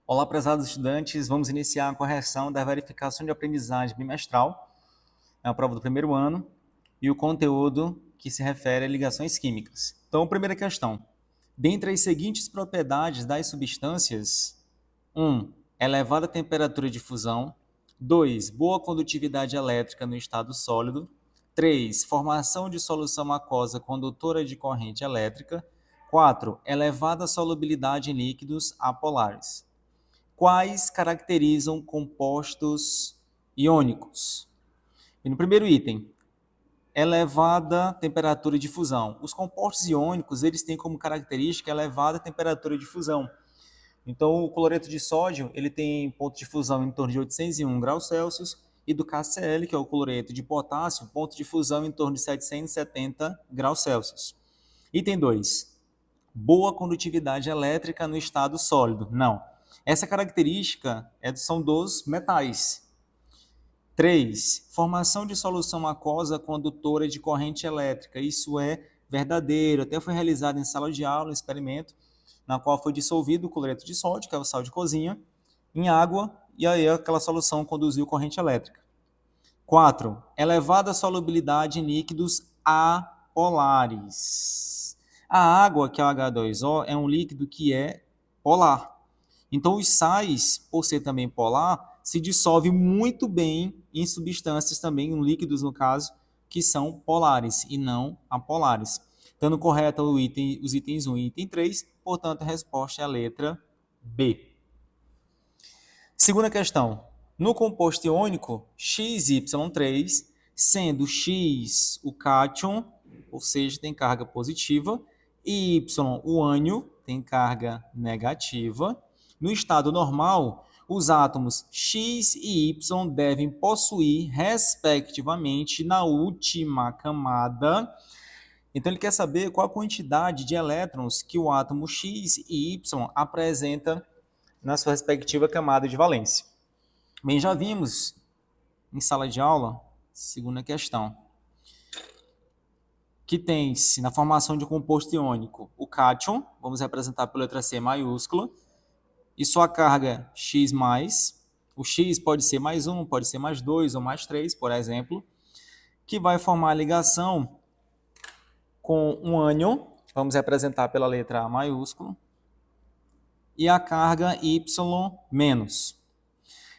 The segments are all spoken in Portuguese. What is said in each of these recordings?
Olá, prezados estudantes, vamos iniciar a correção da verificação de aprendizagem bimestral, é a prova do primeiro ano, e o conteúdo que se refere a ligações químicas. Então, primeira questão. Dentre as seguintes propriedades das substâncias, 1. Elevada temperatura de fusão. 2. Boa condutividade elétrica no estado sólido. 3. Formação de solução aquosa condutora de corrente elétrica. 4. Elevada solubilidade em líquidos apolares. Quais caracterizam compostos iônicos? E no primeiro item, elevada temperatura de fusão. Os compostos iônicos, eles têm como característica elevada temperatura de fusão. Então, o cloreto de sódio, ele tem ponto de fusão em torno de 801 graus Celsius, e do KCl, que é o cloreto de potássio, ponto de fusão em torno de 770 graus Celsius. Item 2. Boa condutividade elétrica no estado sólido. Não. Essa característica são dos metais. 3. Formação de solução aquosa condutora de corrente elétrica. Isso é verdadeiro. Até foi realizado em sala de aula um experimento na qual foi dissolvido o cloreto de sódio, que é o sal de cozinha, em água, e aí aquela solução conduziu corrente elétrica. 4. Elevada solubilidade em líquidos apolares. A água, que é o H2O, é um líquido que é polar. Então, os sais, por ser também polar, se dissolve muito bem em substâncias também, em líquidos no caso, que são polares e não apolares. Estando correto os itens 1 e item 3, portanto, a resposta é a letra B. Segunda questão. No composto iônico XY3, sendo X o cátion, ou seja, tem carga positiva, e Y o ânion, tem carga negativa. No estado normal, os átomos X e Y devem possuir, respectivamente, na última camada. Então, ele quer saber qual a quantidade de elétrons que o átomo X e Y apresenta na sua respectiva camada de valência. Bem, já vimos em sala de aula, segunda questão, que tem-se na formação de um composto iônico o cátion, vamos representar pela letra C maiúscula, e sua carga X+, o X pode ser mais 1, pode ser mais 2 ou mais 3, por exemplo, que vai formar a ligação com um ânion, vamos representar pela letra A maiúscula, e a carga Y-.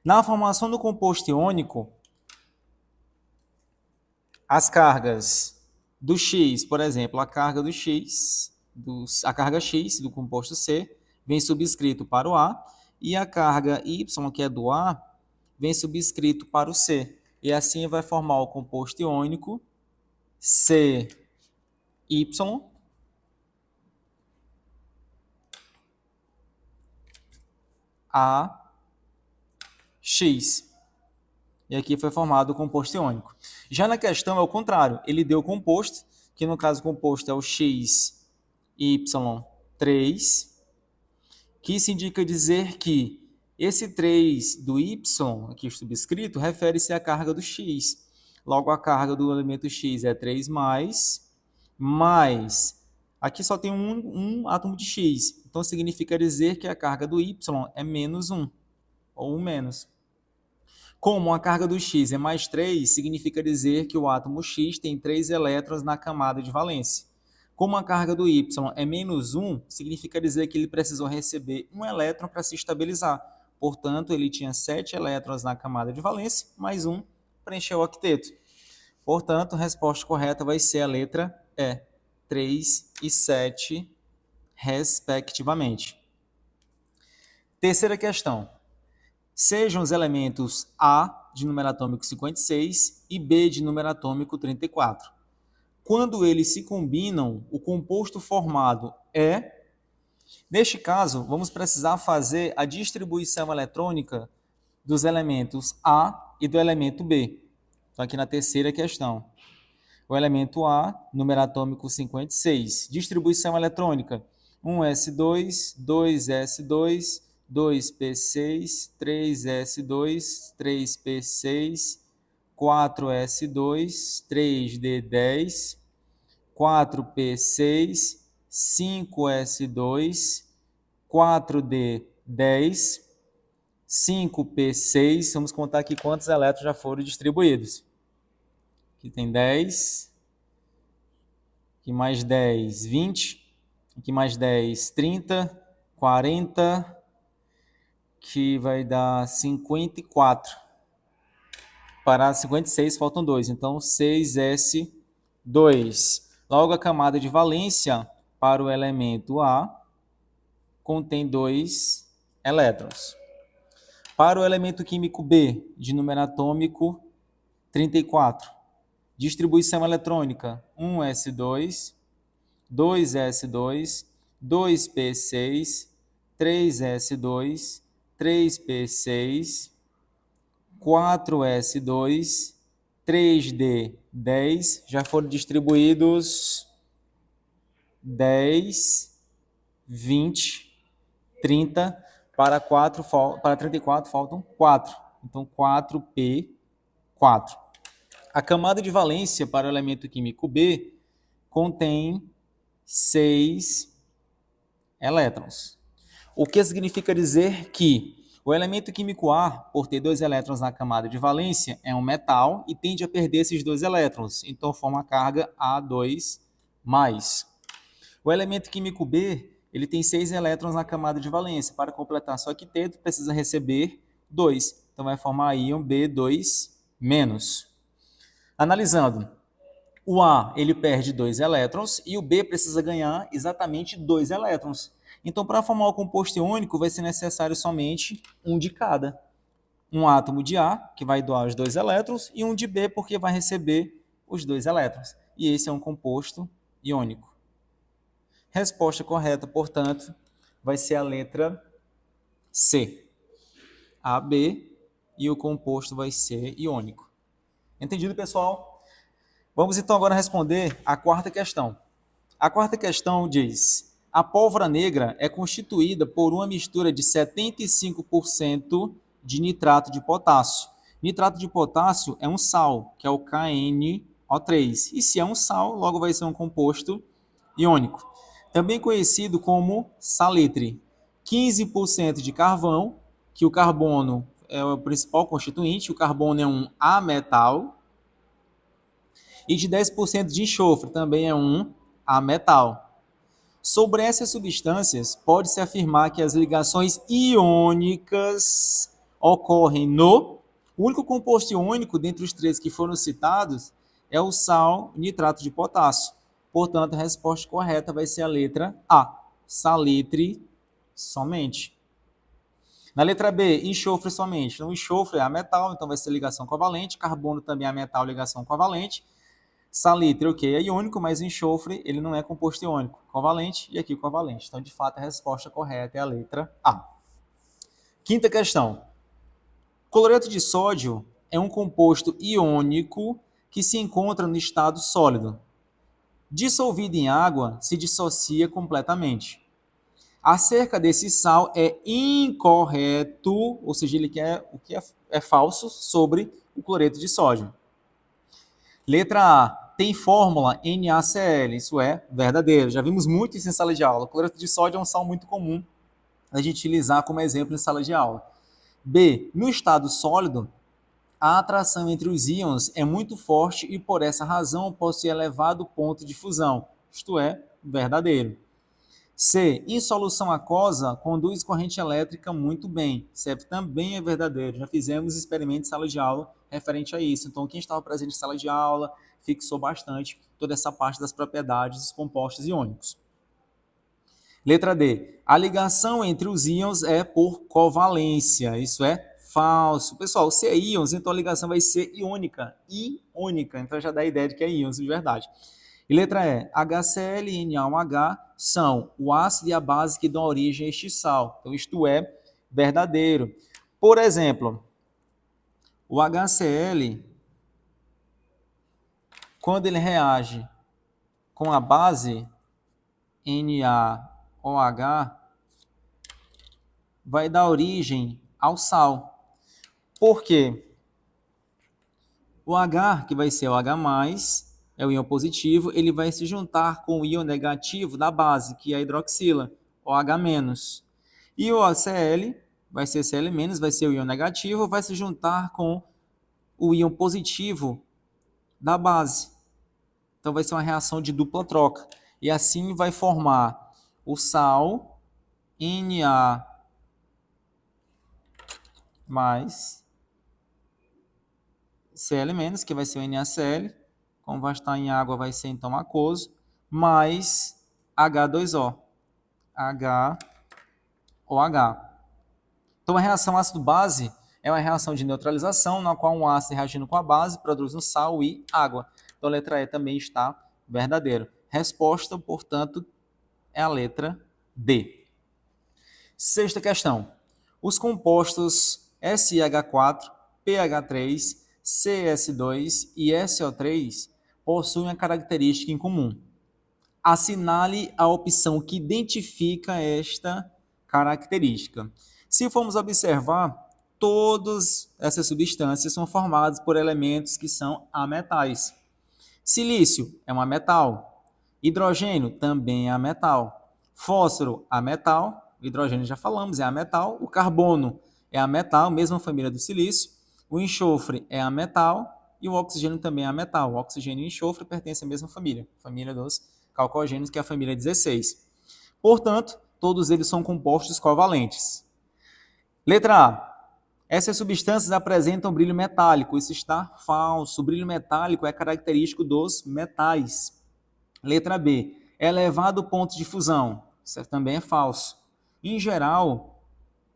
Na formação do composto iônico, as cargas do X, por exemplo, a carga do X, a carga X do composto C, vem subscrito para o A, e a carga Y, que é do A, vem subscrito para o C. E assim vai formar o composto iônico CY AX. E aqui foi formado o composto iônico. Já na questão é o contrário. Ele deu o composto, que no caso o composto é o XY3, que isso indica dizer que esse 3 do Y, aqui subscrito, refere-se à carga do X. Logo, a carga do elemento X é 3+, mais aqui só tem um átomo de X. Então, significa dizer que a carga do Y é menos 1, ou 1 menos. Como a carga do X é mais 3, significa dizer que o átomo X tem 3 elétrons na camada de valência. Como a carga do Y é menos 1, significa dizer que ele precisou receber um elétron para se estabilizar. Portanto, ele tinha 7 elétrons na camada de valência, mais 1 preencheu o octeto. Portanto, a resposta correta vai ser a letra E, 3 e 7, respectivamente. Terceira questão. Sejam os elementos A, de número atômico 56, e B, de número atômico 34. Quando eles se combinam, o composto formado é... Neste caso, vamos precisar fazer a distribuição eletrônica dos elementos A e do elemento B. Então, aqui na terceira questão. O elemento A, número atômico 56. Distribuição eletrônica: 1s2, 2s2, 2p6, 3s2, 3p6, 4s2, 3d10, 4p6, 5s2, 4d10, 5p6, vamos contar aqui quantos elétrons já foram distribuídos. Aqui tem 10, aqui mais 10, 20, aqui mais 10, 30, 40, que vai dar 54. Para 56 faltam 2, então 6s2. Logo, a camada de valência para o elemento A contém 2 elétrons. Para o elemento químico B, de número atômico 34, distribuição eletrônica 1s2, 2s2, 2p6, 3s2, 3p6, 4s2, 3d10, já foram distribuídos 10, 20, 30, para 34 faltam 4, então 4p4. A camada de valência para o elemento químico B contém 6 elétrons. O que significa dizer que o elemento químico A, por ter 2 elétrons na camada de valência, é um metal e tende a perder esses 2 elétrons, então forma a carga A2+. O elemento químico B, ele tem 6 elétrons na camada de valência. Para completar seu octeto, precisa receber 2, então vai formar íon B2-. Analisando, o A ele perde 2 elétrons e o B precisa ganhar exatamente 2 elétrons. Então, para formar o composto iônico, vai ser necessário somente um de cada. Um átomo de A, que vai doar os 2 elétrons, e um de B, porque vai receber os 2 elétrons. E esse é um composto iônico. Resposta correta, portanto, vai ser a letra C. AB, e o composto vai ser iônico. Entendido, pessoal? Vamos então agora responder a quarta questão. A quarta questão diz: a pólvora negra é constituída por uma mistura de 75% de nitrato de potássio. Nitrato de potássio é um sal, que é o KNO3. E se é um sal, logo vai ser um composto iônico. Também conhecido como salitre. 15% de carvão, que o carbono é o principal constituinte, o carbono é um ametal. E de 10% de enxofre, também é um ametal. Sobre essas substâncias, pode-se afirmar que as ligações iônicas ocorrem no... O único composto iônico dentre os 3 que foram citados é o sal nitrato de potássio. Portanto, a resposta correta vai ser a letra A, salitre somente. Na letra B, enxofre somente. Então, enxofre é ametal, então vai ser ligação covalente. Carbono também é ametal, ligação covalente. Salitre, ok, é iônico, mas enxofre ele não é composto iônico, covalente e aqui covalente. Então, de fato, a resposta correta é a letra A. Quinta questão. Cloreto de sódio é um composto iônico que se encontra no estado sólido. Dissolvido em água, se dissocia completamente. Acerca desse sal é incorreto, ou seja, ele quer o que é falso sobre o cloreto de sódio. Letra A. Tem fórmula NaCl, isso é verdadeiro. Já vimos muito isso em sala de aula. O cloreto de sódio é um sal muito comum a gente utilizar como exemplo em sala de aula. B. No estado sólido, a atração entre os íons é muito forte e por essa razão possui elevado ponto de fusão, isto é, verdadeiro. C. Em solução aquosa, conduz corrente elétrica muito bem, isso também é verdadeiro. Já fizemos experimentos em sala de aula referente a isso. Então, quem estava presente em sala de aula fixou bastante toda essa parte das propriedades dos compostos iônicos. Letra D. A ligação entre os íons é por covalência. Isso é falso. Pessoal, se é íons, então a ligação vai ser iônica. Iônica. Então já dá a ideia de que é íons de verdade. E letra E. HCl e NaOH são o ácido e a base que dão origem a este sal. Então isto é verdadeiro. Por exemplo, o HCl, quando ele reage com a base NaOH, vai dar origem ao sal. Por quê? O H, que vai ser o H+, é o íon positivo, ele vai se juntar com o íon negativo da base, que é a hidroxila, OH-. E o HCl vai ser Cl-, vai ser o íon negativo, vai se juntar com o íon positivo da base. Então vai ser uma reação de dupla troca. E assim vai formar o sal Na mais Cl-, que vai ser o NaCl, como vai estar em água, vai ser então aquoso, mais H2O. HOH. Então a reação ácido-base é uma reação de neutralização, na qual um ácido reagindo com a base produz um sal e água. Então a letra E também está verdadeiro. Resposta, portanto, é a letra D. Sexta questão. Os compostos SiH4, pH3, CS2 e SO3 possuem a característica em comum. Assinale a opção que identifica esta característica. Se formos observar, todas essas substâncias são formadas por elementos que são ametais. Silício é um ametal. Hidrogênio também é ametal. Fósforo, ametal. Hidrogênio já falamos, é ametal. O carbono é ametal, mesma família do silício. O enxofre é ametal e o oxigênio também é ametal. O oxigênio e o enxofre pertencem à mesma família, família dos calcogênios, que é a família 16. Portanto, todos eles são compostos covalentes. Letra A. Essas substâncias apresentam brilho metálico. Isso está falso. O brilho metálico é característico dos metais. Letra B. Elevado ponto de fusão. Isso também é falso. Em geral,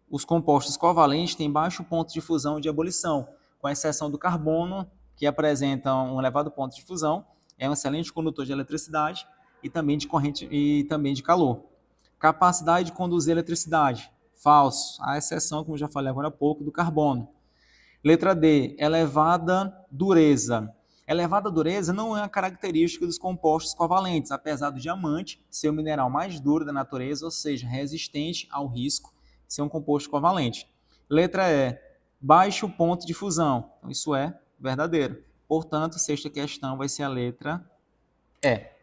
os compostos covalentes têm baixo ponto de fusão e de ebulição, com exceção do carbono, que apresenta um elevado ponto de fusão, é um excelente condutor de eletricidade e também de corrente e também de calor. Capacidade de conduzir eletricidade. Falso. A exceção, como já falei agora há pouco, do carbono. Letra D. Elevada dureza. Elevada dureza não é uma característica dos compostos covalentes, apesar do diamante ser o mineral mais duro da natureza, ou seja, resistente ao risco, ser um composto covalente. Letra E. Baixo ponto de fusão. Então, isso é verdadeiro. Portanto, sexta questão vai ser a letra E.